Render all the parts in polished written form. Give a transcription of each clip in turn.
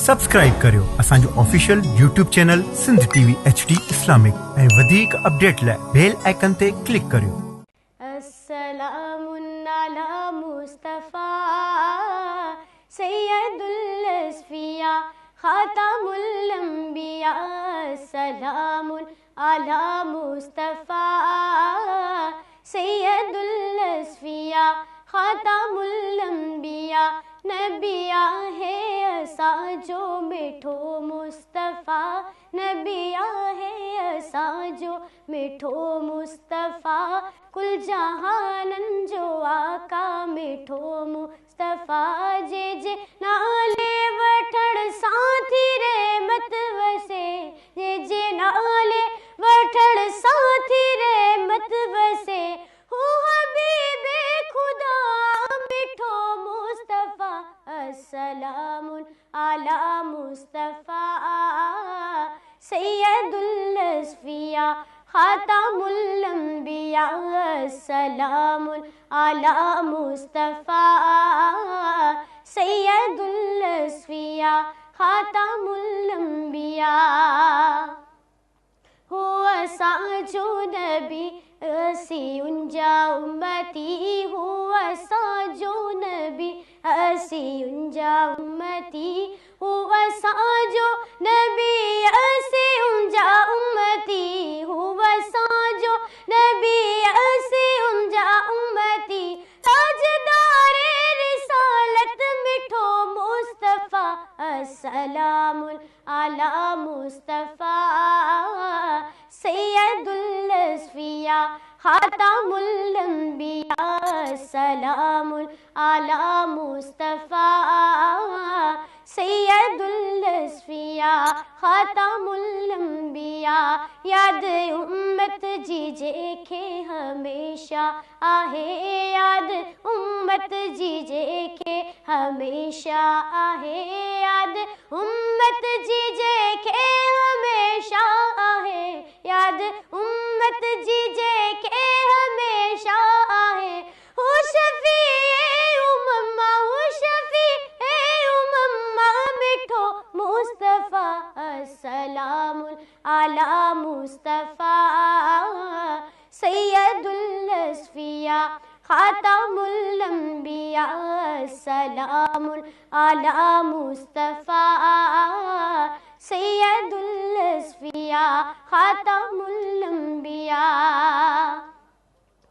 Subscribe करियो असांजो official YouTube channel Sindh TV HD Islamic ऐं वधीक अपडेट लाइ बेल आइकन ते क्लिक करियो। अस्सलामुन अला मुस्तफा सैयदुल अस्फिया खातमुल अंबिया। अस्सलामुन अला मुस्तफा सैयदुल अस्फिया खातमुल अंबिया। नबिया है असांजो मिठो मुस्तफ़ा, नबिया है असांजो मिठो मुस्तफ़ा। कुल जहानन जो आका मिठो मुस्तफ़ा। जे जे नाले वठण साथी रहमत वसे, जे जे नाले वठण साथी रहमत वसे। हो हबीबे खुदा मिठो मुस्तफ़ा। अस्सलामुन अला मुस्तफ़ा सैयदुल अस्फिया खातमुल अंबिया। अस्सलामुन अला मुस्तफ़ा सैयदुल अस्फिया खातमुल अंबिया। हो असांजो नबी असी उनजा उम्मती। हो असांजो नबी असी उनजा उम्मती। हो असांजो नबी असी उनजा उम्मती। हो असांजो नबी असी उनजा उम्मती। ताजदारे रिसालत मिठो मुस्तफ़ा। अस्सलामुन अला मुस्तफ़ा सैयदुल अस्फिया खातमुल अंबिया। अस्सलामुन अला मुस्तफ़ा सैयदुल अस्फिया खातमुल अंबिया। याद उम्मत जी जेके हमेशा आहे, याद उम्मत जी जेके हमेशा आहे। याद उम्मत जी जेके हमेशा आहे, याद उम्मत जी जेके हमेशा आहे। हो शफ़ीए उम्मा, हो शफ़ीए उम्मा मिठो मुस्तफ़ा। अस्सलामुन अला मुस्तफ़ा सैयदुल अस्फिया खातमुल अंबिया। अस्सलामुन अला मुस्तफ़ा सैयदुल अस्फिया खातमुल अंबिया।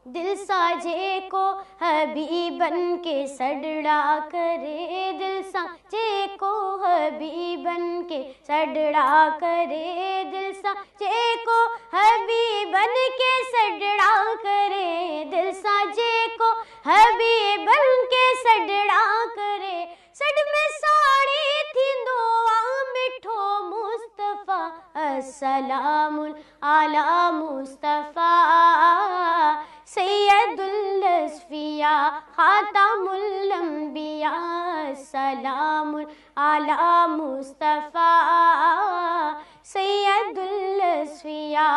दिल साजे को हबीबन के सडड़ा करे, दिल साजे को हबीबन के सडड़ा करे। दिल साजे को हबीबन के सडड़ा करे, दिल साजे को हबीबन के सडड़ा करे। सड में साड़ी थींदो आ मिठो मुस्तफ़ा। अस्सलामुन अला मुस्तफ़ा सैयदुल अस्फिया खातमुल अंबिया। अस्सलामुन अला मुस्तफ़ा सैयदुल अस्फिया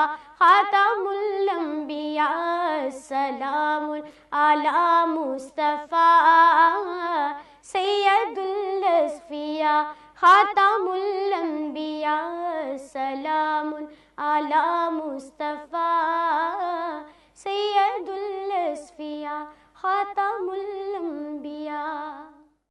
खातमुल अंबिया। अस्सलामुन अला मुस्तफ़ा सैयदुल अस्फिया खातमुल